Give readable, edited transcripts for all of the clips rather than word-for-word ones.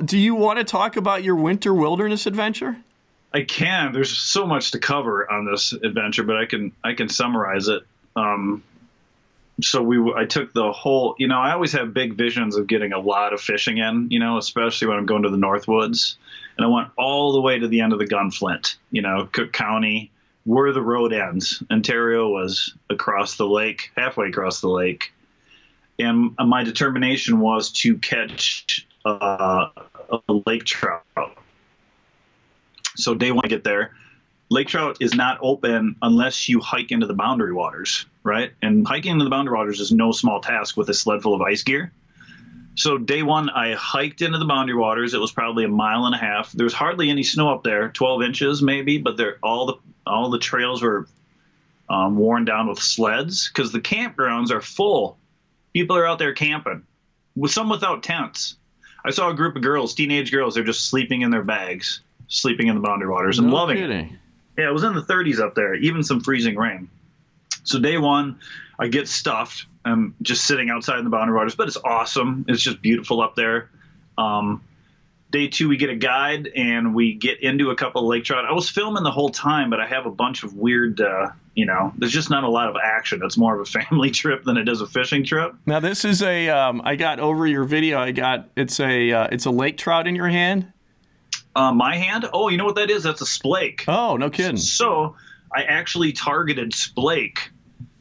do you want to talk about your winter wilderness adventure? I can. There's so much to cover on this adventure, but I can summarize it. I took the whole, I always have big visions of getting a lot of fishing in, especially when I'm going to the Northwoods. And I went all the way to the end of the Gunflint, Cook County, where the road ends. Ontario was across the lake, halfway across the lake. And my determination was to catch a lake trout. So day one, I get there. Lake trout is not open unless you hike into the Boundary Waters, right? And hiking into the Boundary Waters is no small task with a sled full of ice gear. So day one, I hiked into the Boundary Waters. It was probably a mile and a half. There was hardly any snow up there, 12 inches maybe, but all the trails were worn down with sleds because the campgrounds are full. People are out there camping, with some without tents. I saw a group of girls, teenage girls, they're just sleeping in their bags, sleeping in the Boundary Waters and loving it. Yeah, it was in the 30s up there, even some freezing rain. So day one, I get stuffed. I'm just sitting outside in the Boundary Waters, but it's awesome. It's just beautiful up there. Day two, we get a guide, and we get into a couple of lake trout. I was filming the whole time, but I have a bunch of weird, there's just not a lot of action. It's more of a family trip than it is a fishing trip. Now, this is I got over your video. It's a lake trout in your hand. My hand? Oh, you know what that is? That's a splake. Oh, no kidding. So I actually targeted splake.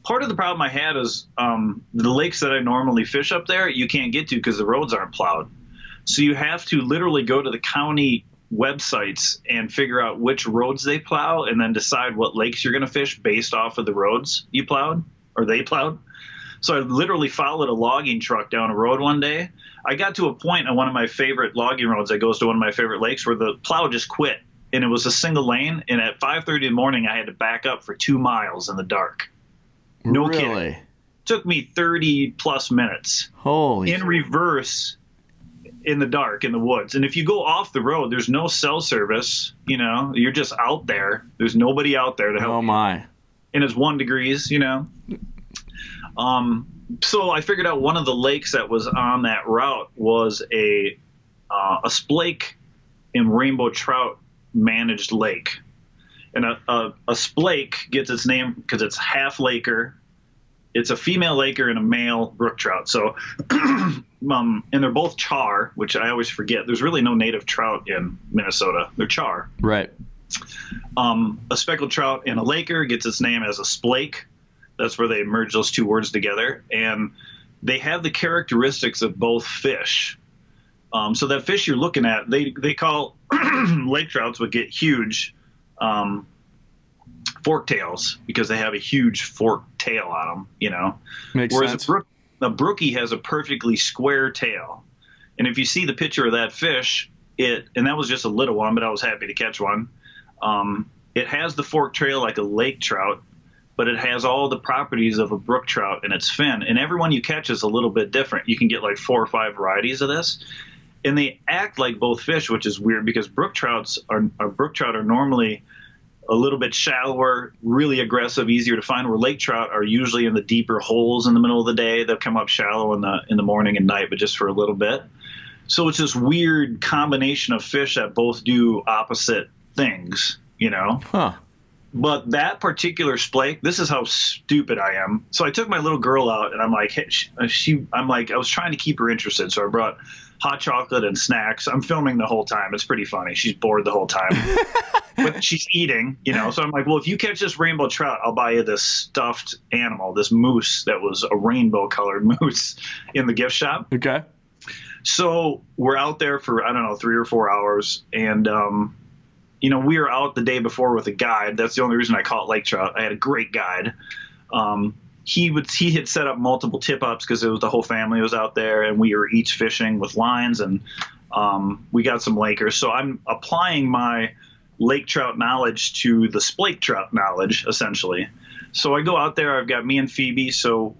Part of the problem I had is the lakes that I normally fish up there, you can't get to because the roads aren't plowed. So you have to literally go to the county websites and figure out which roads they plow and then decide what lakes you're going to fish based off of the roads you plowed or they plowed. So I literally followed a logging truck down a road one day. I got to a point on one of my favorite logging roads that goes to one of my favorite lakes where the plow just quit. And it was a single lane. And at 5:30 in the morning, I had to back up for 2 miles in the dark. No really? Kidding. Took me 30 plus minutes. Holy in reverse in the dark in the woods. And if you go off the road, there's no cell service. You're just out there. There's nobody out there to help you. Oh, my. And it's 1 degrees, So I figured out one of the lakes that was on that route was a splake and rainbow trout managed lake. And a splake gets its name because it's half laker. It's a female laker and a male brook trout. So, and they're both char, which I always forget. There's really no native trout in Minnesota. They're char. Right. A speckled trout and a laker gets its name as a splake. That's where they merge those two words together. And they have the characteristics of both fish. So that fish you're looking at, they call lake trouts would get huge fork tails because they have a huge fork tail on them, Makes Whereas sense. a brookie has a perfectly square tail. And if you see the picture of that fish, and that was just a little one, but I was happy to catch one. It has the fork tail like a lake trout, but it has all the properties of a brook trout in its fin. And every one you catch is a little bit different. You can get like 4 or 5 varieties of this. And they act like both fish, which is weird because brook trout are normally a little bit shallower, really aggressive, easier to find, where lake trout are usually in the deeper holes in the middle of the day. They'll come up shallow in the morning and night, but just for a little bit. So it's this weird combination of fish that both do opposite things, Huh. But that particular splake, this is how stupid I am. So I took my little girl out, and I'm like, I was trying to keep her interested, so I brought hot chocolate and snacks. I'm filming the whole time. It's pretty funny. She's bored the whole time, but she's eating, So I'm like, well, if you catch this rainbow trout, I'll buy you this stuffed animal, this moose that was a rainbow-colored moose in the gift shop. Okay. So we're out there for, 3 or 4 hours, and we were out the day before with a guide. That's the only reason I call it lake trout. I had a great guide. He had set up multiple tip-ups because it was the whole family was out there, and we were each fishing with lines, and we got some lakers. So I'm applying my lake trout knowledge to the splake trout knowledge, essentially. So I go out there. I've got me and Phoebe, so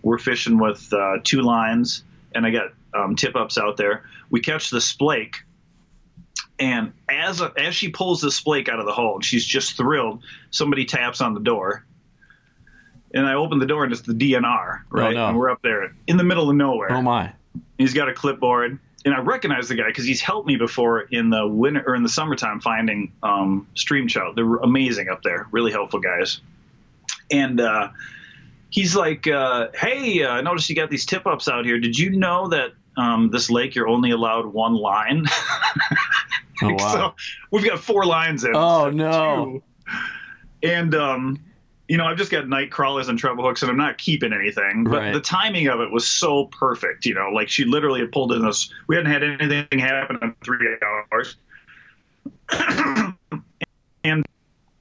we're fishing with 2 lines, and I got tip-ups out there. We catch the splake. And as she pulls the splake out of the hole, and she's just thrilled, somebody taps on the door. And I open the door, and it's the DNR, right? Oh, no. And we're up there in the middle of nowhere. Oh, my. He's got a clipboard, and I recognize the guy because he's helped me before in the winter or in the summertime finding stream trout. They're amazing up there, really helpful guys. And he's like, "Hey, I noticed you got these tip ups out here. Did you know that this lake you're only allowed one line?" Oh, wow. So we've got 4 lines in. Oh, no. 2. And I've just got night crawlers and treble hooks, and I'm not keeping anything. But Right. the timing of it was so perfect. Like she literally had pulled in us. We hadn't had anything happen in 3 hours. And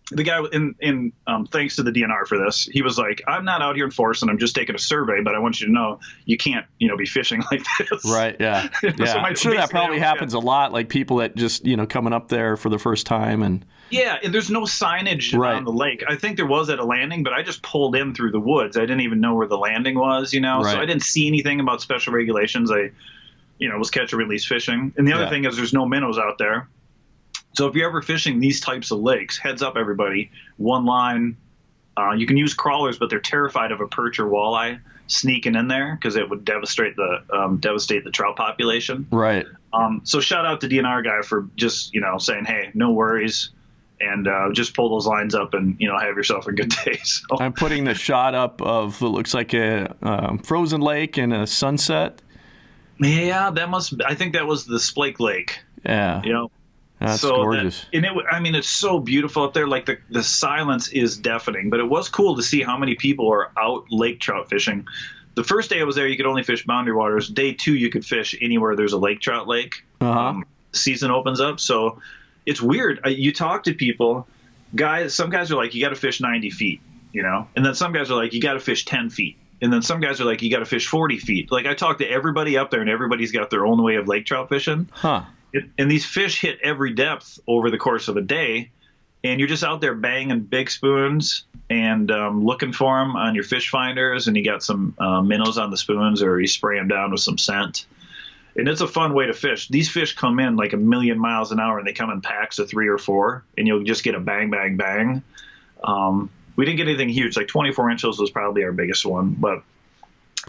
the guy, in thanks to the DNR for this, he was like, "I'm not out here enforcing. I'm just taking a survey, but I want you to know you can't, be fishing like this." Right. Yeah. Yeah. So I'm sure that probably happens a lot. Like people that just, coming up there for the first time and. Yeah, and there's no signage Right. on the lake. I think there was at a landing, but I just pulled in through the woods. I didn't even know where the landing was, Right. So I didn't see anything about special regulations. I, was catch and release fishing. And the other thing is there's no minnows out there. So if you're ever fishing these types of lakes, heads up, everybody, one line. You can use crawlers, but they're terrified of a perch or walleye sneaking in there because it would devastate the trout population. Right. So shout out to DNR guy for just, saying, "Hey, no worries." And just pull those lines up and, have yourself a good day. So. I'm putting the shot up of what looks like a frozen lake and a sunset. Yeah, I think that was the Splake Lake. Yeah. That's so gorgeous. It's so beautiful up there. Like the silence is deafening, but it was cool to see how many people are out lake trout fishing. The first day I was there, you could only fish Boundary Waters. Day 2, you could fish anywhere there's a lake trout lake. Uh-huh. Season opens up. So it's weird. You talk to people, some guys are like, you got to fish 90 feet, and then some guys are like, you got to fish 10 feet. And then some guys are like, you got to fish 40 feet. Like I talked to everybody up there and everybody's got their own way of lake trout fishing. Huh. And these fish hit every depth over the course of a day. And you're just out there banging big spoons and looking for them on your fish finders. And you got some minnows on the spoons, or you spray them down with some scent. And it's a fun way to fish. These fish come in like 1,000,000 miles an hour, and they come in packs of 3 or 4, and you'll just get a bang, bang, bang. We didn't get anything huge. Like 24 inches was probably our biggest one, but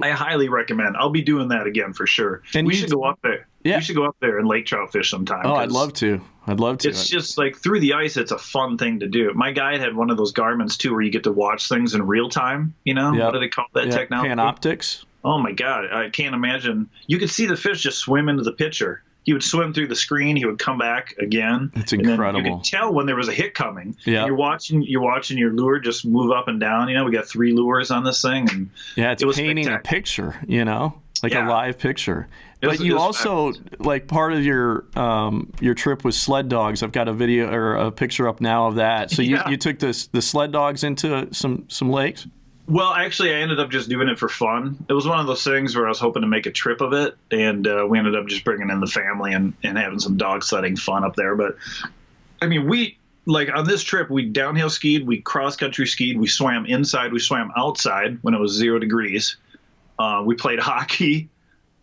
I highly recommend. I'll be doing that again for sure. And we should go up there. Yeah. We should go up there and lake trout fish sometime. Oh, I'd love to. It's just like through the ice. It's a fun thing to do. My guide had one of those Garmins too, where you get to watch things in real time. What do they call that technology? Panoptics. Oh my God, I can't imagine. You could see the fish just swim into the picture. He would swim through the screen. He would come back again. It's incredible. And then you could tell when there was a hit coming. Yeah. You're watching your lure just move up and down. We got 3 lures on this thing, and it's painting a picture. Like a live picture. But you also like part of your trip was sled dogs. I've got a video or a picture up now of that. So you took the sled dogs into some lakes. Well, actually, I ended up just doing it for fun. It was one of those things where I was hoping to make a trip of it, and we ended up just bringing in the family and having some dog sledding fun up there. But, we on this trip, we downhill skied, we cross-country skied, we swam inside, we swam outside when it was 0 degrees. We played hockey,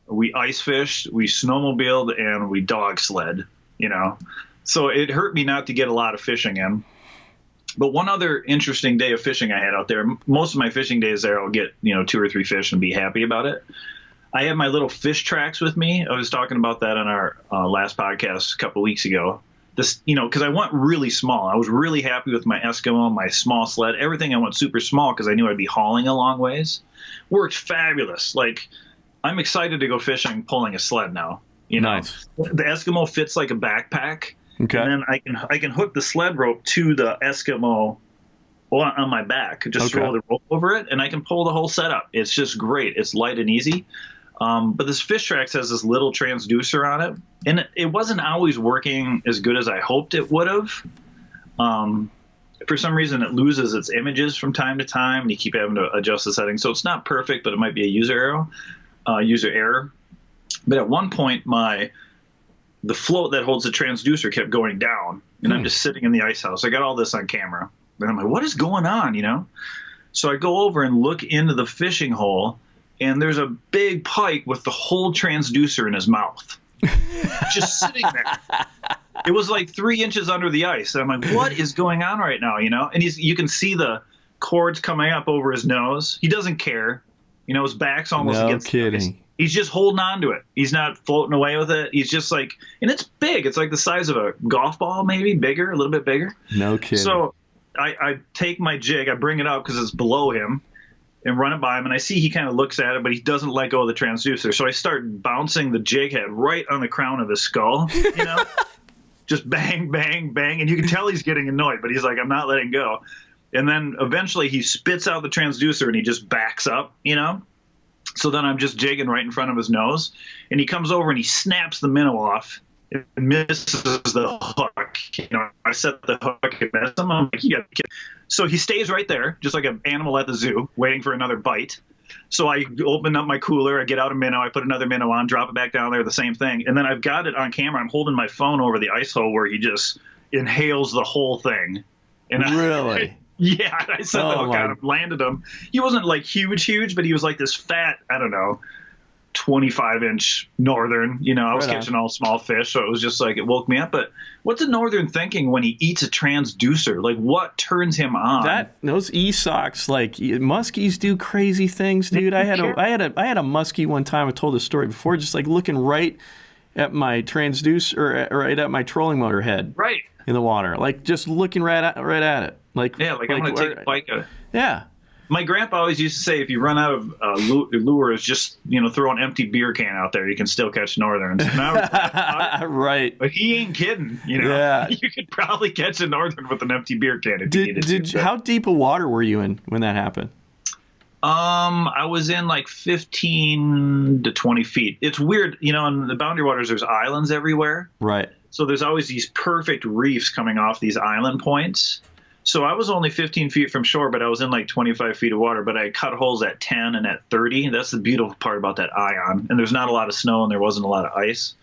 we ice fished, we snowmobiled, and we dog sled, So it hurt me not to get a lot of fishing in. But one other interesting day of fishing I had out there, most of my fishing days there, I'll get, 2 or 3 fish and be happy about it. I have my little fish tracks with me. I was talking about that on our last podcast a couple weeks ago. This, because I went really small. I was really happy with my Eskimo, my small sled, everything. I went super small because I knew I'd be hauling a long ways. Worked fabulous. Like, I'm excited to go fishing pulling a sled now. Nice. The Eskimo fits like a backpack. Okay. And then I can hook the sled rope to the Eskimo on my back. Just throw the rope over it, and I can pull the whole setup. It's just great. It's light and easy. But this Fish Tracks has this little transducer on it, and it wasn't always working as good as I hoped it would have. For some reason, it loses its images from time to time, and you keep having to adjust the settings. So it's not perfect, but it might be a user error. But at one point, the float that holds the transducer kept going down, and I'm just sitting in the ice house. I got all this on camera, and I'm like, what is going on, So I go over and look into the fishing hole, and there's a big pike with the whole transducer in his mouth, just sitting there. It was like 3 inches under the ice. And I'm like, what is going on right now, And you can see the cords coming up over his nose. He doesn't care. His back's almost against kidding. the ice. He's just holding on to it. He's not floating away with it. He's just like, and it's big. It's like the size of a golf ball, maybe bigger, a little bit bigger. No kidding. So I take my jig, I bring it up because it's below him, and run it by him, and I see he kind of looks at it, but he doesn't let go of the transducer. So I start bouncing the jig head right on the crown of his skull, you know, just bang, bang, bang, and you can tell he's getting annoyed, but he's like, I'm not letting go. And then eventually he spits out the transducer and he just backs up, you know. So then I'm just jigging right in front of his nose, and he comes over and he snaps the minnow off and misses the hook. You know, I set the hook and missed him. I'm like, you got to kid. So he stays right there, just like an animal at the zoo, waiting for another bite. So I open up my cooler, I get out a minnow, I put another minnow on, drop it back down there, the same thing. And then I've got it on camera. I'm holding my phone over the ice hole where he just inhales the whole thing. And really? Yeah, I set the hook on him, landed him. He wasn't like huge, but he was like this fat, I don't know, 25-inch northern. You know, I was catching all small fish, so it was just like it woke me up. But what's a northern thinking when he eats a transducer? Like, what turns him on? Those e-socks, like muskies do crazy things, dude. I had a muskie one time. I told this story before, just like looking right at my transducer, or right at my trolling motor head, right in the water, like just looking right at it. Like, yeah, like I'm going to take Pike. Yeah. My grandpa always used to say, if you run out of lures, just, you know, throw an empty beer can out there. You can still catch northerns. Right. But he ain't kidding. You know, yeah. You could probably catch a northern with an empty beer can if you needed to. How deep of water were you in when that happened? I was in like 15 to 20 feet. It's weird. You know, in the Boundary Waters, there's islands everywhere. Right. So there's always these perfect reefs coming off these island points. So I was only 15 feet from shore, but I was in like 25 feet of water. But I cut holes at 10 and at 30. That's the beautiful part about that ion. And there's not a lot of snow and there wasn't a lot of ice.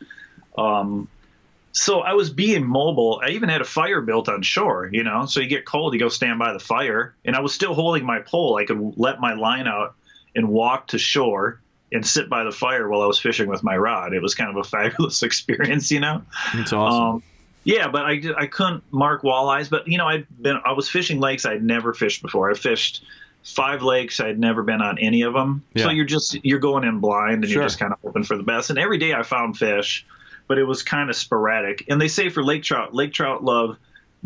So I was being mobile. I even had a fire built on shore, you know. So you get cold, you go stand by the fire. And I was still holding my pole. I could let my line out and walk to shore and sit by the fire while I was fishing with my rod. It was kind of a fabulous experience, you know. It's awesome. Yeah, but I couldn't mark walleyes. But, you know, I was fishing lakes I'd never fished before. I fished 5 lakes. I'd never been on any of them. Yeah. So you're going in blind, and you're just kind of hoping for the best. And every day I found fish, but it was kind of sporadic. And they say for lake trout love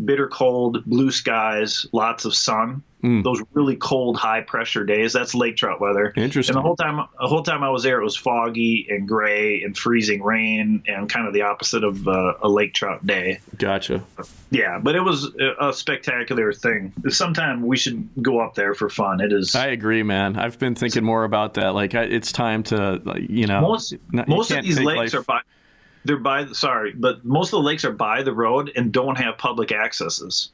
bitter cold, blue skies, lots of sun. Those really cold, high pressure days. That's lake trout weather. Interesting. And the whole time I was there, it was foggy and gray and freezing rain and kind of the opposite of a lake trout day. Gotcha. Yeah, but it was a spectacular thing. Sometime we should go up there for fun. It is. I agree, man. I've been thinking more about that. Like, it's time to, you know. Most of these lakes are by. But most of the lakes are by the road and don't have public accesses.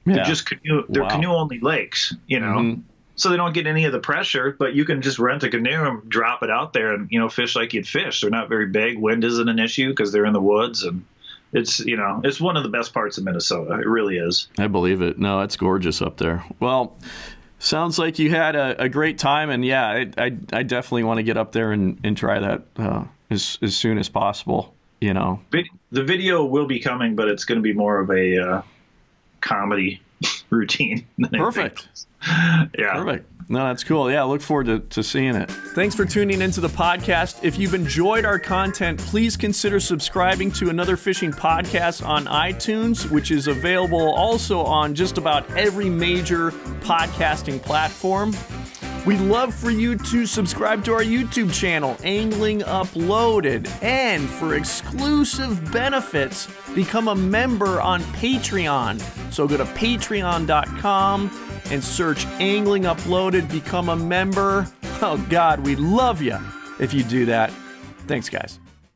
They're just canoe-only lakes, you know. Mm-hmm. So they don't get any of the pressure, but you can just rent a canoe and drop it out there and, you know, fish like you'd fish. They're not very big. Wind isn't an issue because they're in the woods, and it's, you know, it's one of the best parts of Minnesota. It really is. I believe it. No, it's gorgeous up there. Well, sounds like you had a great time, and yeah, I definitely want to get up there and try that as soon as possible, you know. The video will be coming, but it's going to be more of a comedy routine than Perfect. Yeah. Perfect. No, that's cool. Yeah, I look forward to seeing it. Thanks for tuning into the podcast. If you've enjoyed our content, please consider subscribing to Another Fishing Podcast on iTunes, which is available also on just about every major podcasting platform. We'd love for you to subscribe to our YouTube channel, Angling Uploaded. And for exclusive benefits, become a member on Patreon. So go to patreon.com and search Angling Uploaded, become a member. Oh, God, we'd love you if you do that. Thanks, guys.